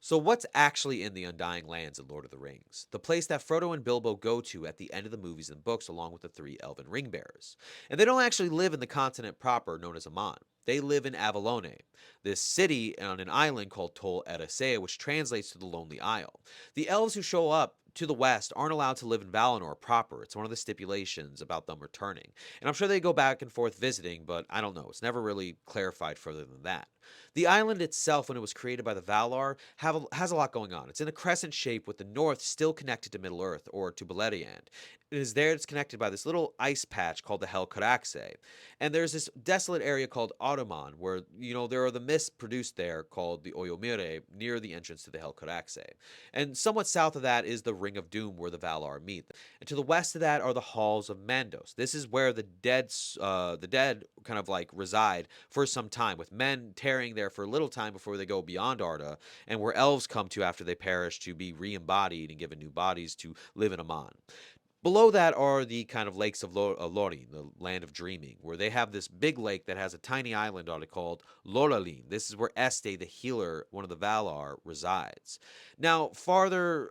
So, what's actually in the Undying Lands in Lord of the Rings? The place that Frodo and Bilbo go to at the end of the movies and books, along with the three elven ring bearers. And they don't actually live in the continent proper known as Aman. They live in Avalone, this city on an island called Tol Eressëa, which translates to the Lonely Isle. The elves who show up to the west aren't allowed to live in Valinor proper. It's one of the stipulations about them returning. And I'm sure they go back and forth visiting, but I don't know. It's never really clarified further than that. The island itself, when it was created by the Valar, has a lot going on. It's in a crescent shape with the north still connected to Middle Earth, or to Beleriand. It is there it's connected by this little ice patch called the Helcaraxe. And there's this desolate area called Ottoman, where, there are the mists produced there called the Oyomire near the entrance to the Helcaraxe. And somewhat south of that is the Ring of Doom, where the Valar meet. And to the west of that are the Halls of Mandos. This is where the dead kind of like reside for some time, with men tarrying there for a little time before they go beyond Arda, and where elves come to after they perish to be re embodied and given new bodies to live in Aman. Below that are the kind of lakes of Lorien, the land of dreaming, where they have this big lake that has a tiny island on it called Loralin. This is where Este, the healer, one of the Valar, resides. Now, farther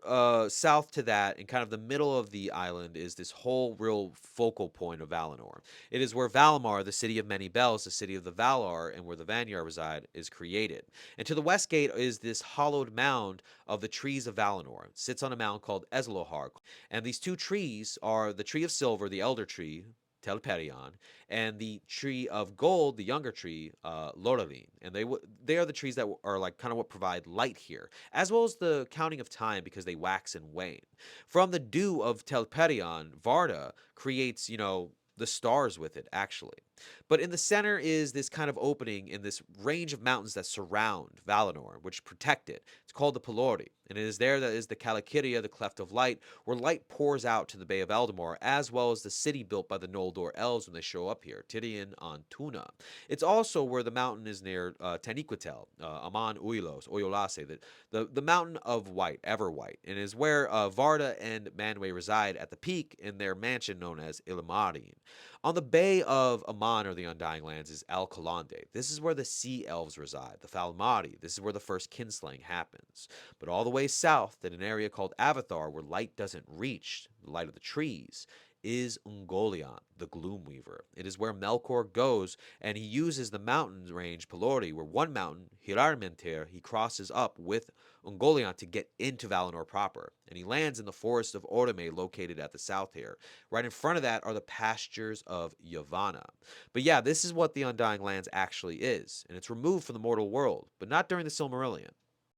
south to that, in kind of the middle of the island, is this whole real focal point of Valinor. It is where Valimar, the city of many bells, the city of the Valar, and where the Vanyar reside, is created. And to the west gate is this hollowed mound of the trees of Valinor. It sits on a mound called Ezelohar, and these two trees are the tree of silver, the elder tree, Telperion, and the tree of gold, the younger tree, Lorelin. And they are the trees that are like kind of what provide light here, as well as the counting of time because they wax and wane. From the dew of Telperion, Varda creates, the stars with it, actually. But in the center is this kind of opening in this range of mountains that surround Valinor, which protect it. It's called the Pelori, and it is there that is the Calakiria, the Cleft of Light, where light pours out to the Bay of Eldamar, as well as the city built by the Noldor elves when they show up here, Tirion on Tuna. It's also where the mountain is near Taniquetel, Aman Uilos, Oyolase, the mountain of white, ever white, and is where Varda and Manwë reside at the peak in their mansion known as Ilmarin. On the Bay of Aman, or the Undying Lands, is Alcalande. This is where the sea elves reside, the Falmari. This is where the first kinslaying happens. But all the way south, in an area called Avatar, where light doesn't reach, the light of the trees, is Ungoliant, the Gloomweaver. It is where Melkor goes, and he uses the mountain range Pelori, where one mountain, Hirarmentir, he crosses up with Ungoliant to get into Valinor proper. And he lands in the forest of Orome, located at the south here. Right in front of that are the pastures of Yavanna. But yeah, this is what the Undying Lands actually is, and it's removed from the mortal world, but not during the Silmarillion.